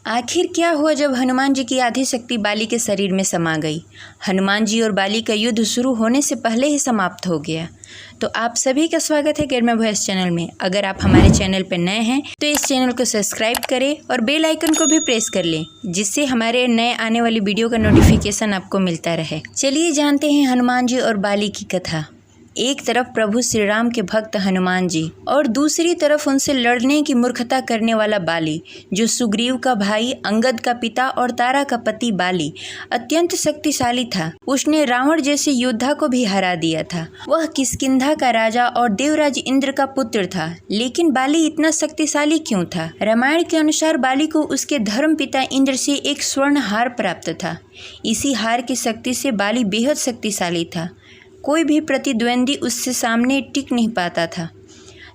आखिर क्या हुआ जब हनुमान जी की आधी शक्ति बाली के शरीर में समा गई। हनुमान जी और बाली का युद्ध शुरू होने से पहले ही समाप्त हो गया। तो आप सभी का स्वागत है गेरमा वॉइस चैनल में। अगर आप हमारे चैनल पर नए हैं तो इस चैनल को सब्सक्राइब करें और बेल आइकन को भी प्रेस कर लें, जिससे हमारे नए आने वाली वीडियो का नोटिफिकेशन आपको मिलता रहे। चलिए जानते हैं हनुमान जी और बाली की कथा। एक तरफ प्रभु श्री राम के भक्त हनुमान जी और दूसरी तरफ उनसे लड़ने की मूर्खता करने वाला बाली, जो सुग्रीव का भाई, अंगद का पिता और तारा का पति बाली अत्यंत शक्तिशाली था। उसने रावण जैसे योद्धा को भी हरा दिया था। वह किष्किंधा का राजा और देवराज इंद्र का पुत्र था। लेकिन बाली इतना शक्तिशाली क्यों था? रामायण के अनुसार बाली को उसके धर्म पिता इंद्र से एक स्वर्ण हार प्राप्त था। इसी हार की शक्ति से बाली बेहद शक्तिशाली था। कोई भी प्रतिद्वंदी उससे सामने टिक नहीं पाता था।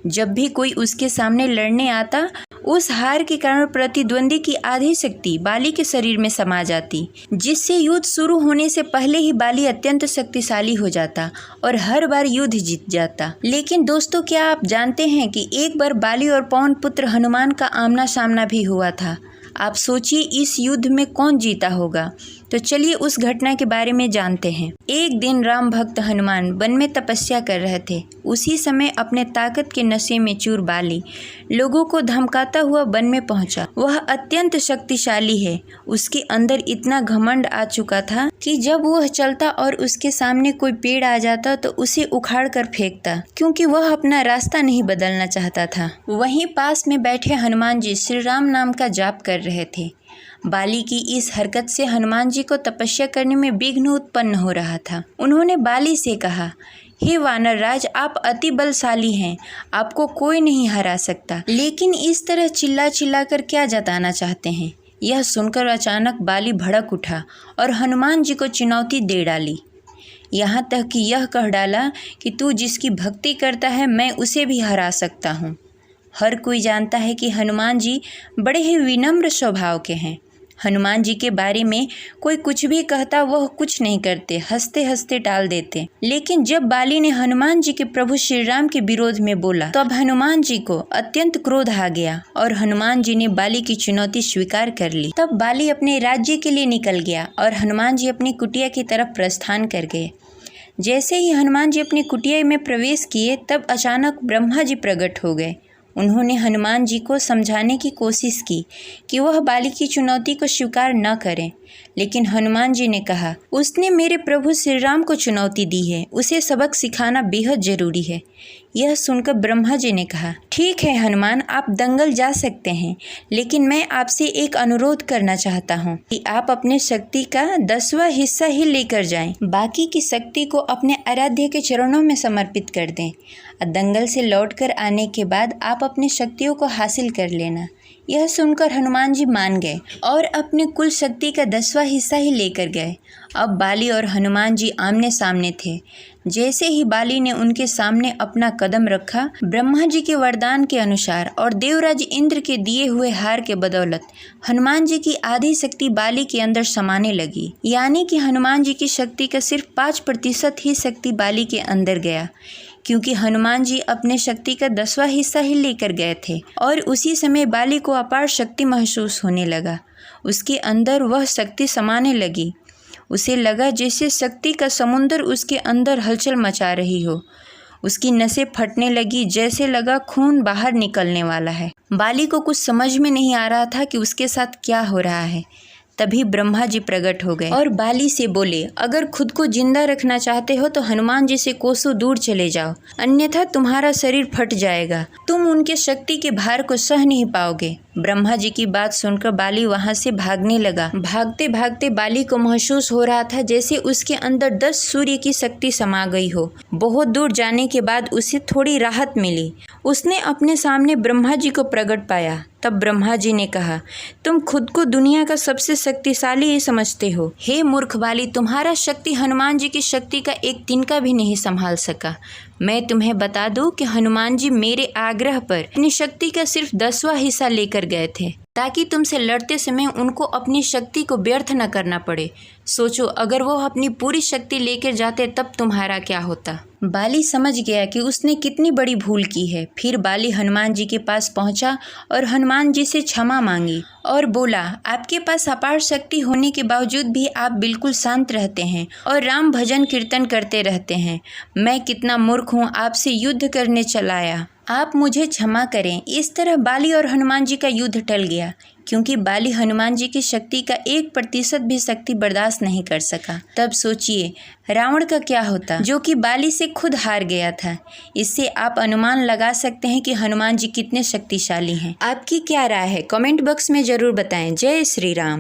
जब भी कोई उसके सामने लड़ने आता, उस हार के कारण प्रतिद्वंदी की आधी शक्ति बाली के शरीर में समा जाती, जिससे युद्ध शुरू होने से पहले ही बाली अत्यंत शक्तिशाली हो जाता और हर बार युद्ध जीत जाता। लेकिन दोस्तों, क्या आप जानते हैं कि एक बार बाली और पवन पुत्र हनुमान का आमना सामना भी हुआ था। आप सोचिए इस युद्ध में कौन जीता होगा। तो चलिए उस घटना के बारे में जानते हैं। एक दिन राम भक्त हनुमान वन में तपस्या कर रहे थे। उसी समय अपने ताकत के नशे में चूर बाली लोगों को धमकाता हुआ वन में पहुंचा। वह अत्यंत शक्तिशाली है। उसके अंदर इतना घमंड आ चुका था कि जब वह चलता और उसके सामने कोई पेड़ आ जाता तो उसे उखाड़ कर फेंकता, क्योंकि वह अपना रास्ता नहीं बदलना चाहता था। वहीं पास में बैठे हनुमान जी श्री राम नाम का जाप कर रहे थे। बाली की इस हरकत से हनुमान जी को तपस्या करने में विघ्न उत्पन्न हो रहा था। उन्होंने बाली से कहा, हे वानर राज, आप अति बलशाली हैं, आपको कोई नहीं हरा सकता, लेकिन इस तरह चिल्ला चिल्ला कर क्या जताना चाहते हैं? यह सुनकर अचानक बाली भड़क उठा और हनुमान जी को चुनौती दे डाली। यहाँ तक कि यह कह डाला कि तू जिसकी भक्ति करता है मैं उसे भी हरा सकता हूँ। हर कोई जानता है कि हनुमान जी बड़े ही विनम्र स्वभाव के हैं। हनुमान जी के बारे में कोई कुछ भी कहता वह कुछ नहीं करते, हंसते हंसते टाल देते। लेकिन जब बाली ने हनुमान जी के प्रभु श्री राम के विरोध में बोला, तब हनुमान जी को अत्यंत क्रोध आ गया और हनुमान जी ने बाली की चुनौती स्वीकार कर ली। तब बाली अपने राज्य के लिए निकल गया और हनुमान जी अपनी कुटिया की तरफ प्रस्थान कर गए। जैसे ही हनुमान जी अपनी कुटिया में प्रवेश किए, तब अचानक ब्रह्मा जी प्रकट हो गए। उन्होंने हनुमान जी को समझाने की कोशिश की कि वह बाली की चुनौती को स्वीकार न करें, लेकिन हनुमान जी ने कहा, उसने मेरे प्रभु श्री राम को चुनौती दी है, उसे सबक सिखाना बेहद जरूरी है। यह सुनकर ब्रह्मा जी ने कहा, ठीक है हनुमान, आप दंगल जा सकते हैं, लेकिन मैं आपसे एक अनुरोध करना चाहता हूँ कि आप अपने शक्ति का 10वां हिस्सा ही लेकर जाएं। बाकी की शक्ति को अपने आराध्य के चरणों में समर्पित कर दें। दंगल से लौटकर आने के बाद आप अपनी शक्तियों को हासिल कर लेना। यह सुनकर हनुमान जी मान गए और अपने कुल शक्ति का 10वां हिस्सा ही लेकर गए। अब बाली और हनुमान जी आमने सामने थे। जैसे ही बाली ने उनके सामने अपना कदम रखा, ब्रह्मा जी के वरदान के अनुसार और देवराज इंद्र के दिए हुए हार के बदौलत हनुमान जी की आधी शक्ति बाली के अंदर समाने लगी। यानी कि हनुमान जी की शक्ति का सिर्फ 5% ही शक्ति बाली के अंदर गया, क्योंकि हनुमान जी अपने शक्ति का 10वां हिस्सा ही लेकर गए थे। और उसी समय बाली को अपार शक्ति महसूस होने लगा। उसके अंदर वह शक्ति समाने लगी। उसे लगा जैसे शक्ति का समुंदर उसके अंदर हलचल मचा रही हो। उसकी नसें फटने लगी, जैसे लगा खून बाहर निकलने वाला है। बाली को कुछ समझ में नहीं आ रहा था कि उसके साथ क्या हो रहा है। तभी ब्रह्मा जी प्रकट हो गए और बाली से बोले, अगर खुद को जिंदा रखना चाहते हो तो हनुमान जी से कोसों दूर चले जाओ, अन्यथा तुम्हारा शरीर फट जाएगा। तुम उनके शक्ति के भार को सह नहीं पाओगे। ब्रह्मा जी की बात सुनकर बाली वहां से भागने लगा। भागते भागते बाली को महसूस हो रहा था जैसे उसके अंदर 10 सूर्य की शक्ति समा गई हो। बहुत दूर जाने के बाद उसे थोड़ी राहत मिली। उसने अपने सामने ब्रह्मा जी को प्रकट पाया। तब ब्रह्मा जी ने कहा, तुम खुद को दुनिया का सबसे शक्तिशाली ही समझते हो। हे मूर्ख बाली, तुम्हारा शक्ति हनुमान जी की शक्ति का एक तिनका भी नहीं संभाल सका। मैं तुम्हें बता दूं कि हनुमान जी मेरे आग्रह पर अपनी शक्ति का सिर्फ 10वां हिस्सा लेकर गए थे। ताकि तुमसे लड़ते समय उनको अपनी शक्ति को व्यर्थ न करना पड़े। सोचो, अगर वो अपनी पूरी शक्ति लेकर जाते तब तुम्हारा क्या होता। बाली समझ गया कि उसने कितनी बड़ी भूल की है। फिर बाली हनुमान जी के पास पहुंचा और हनुमान जी से क्षमा मांगी और बोला, आपके पास अपार शक्ति होने के बावजूद भी आप बिल्कुल शांत रहते हैं और राम भजन कीर्तन करते रहते हैं। मैं कितना मूर्ख हूँ, आपसे युद्ध करने चला आया। आप मुझे क्षमा करें। इस तरह बाली और हनुमान जी का युद्ध टल गया, क्योंकि बाली हनुमान जी की शक्ति का 1% भी शक्ति बर्दाश्त नहीं कर सका। तब सोचिए रावण का क्या होता, जो कि बाली से खुद हार गया था। इससे आप अनुमान लगा सकते हैं कि हनुमान जी कितने शक्तिशाली हैं। आपकी क्या राय है, कमेंट बॉक्स में ज़रूर बताएं। जय श्री राम।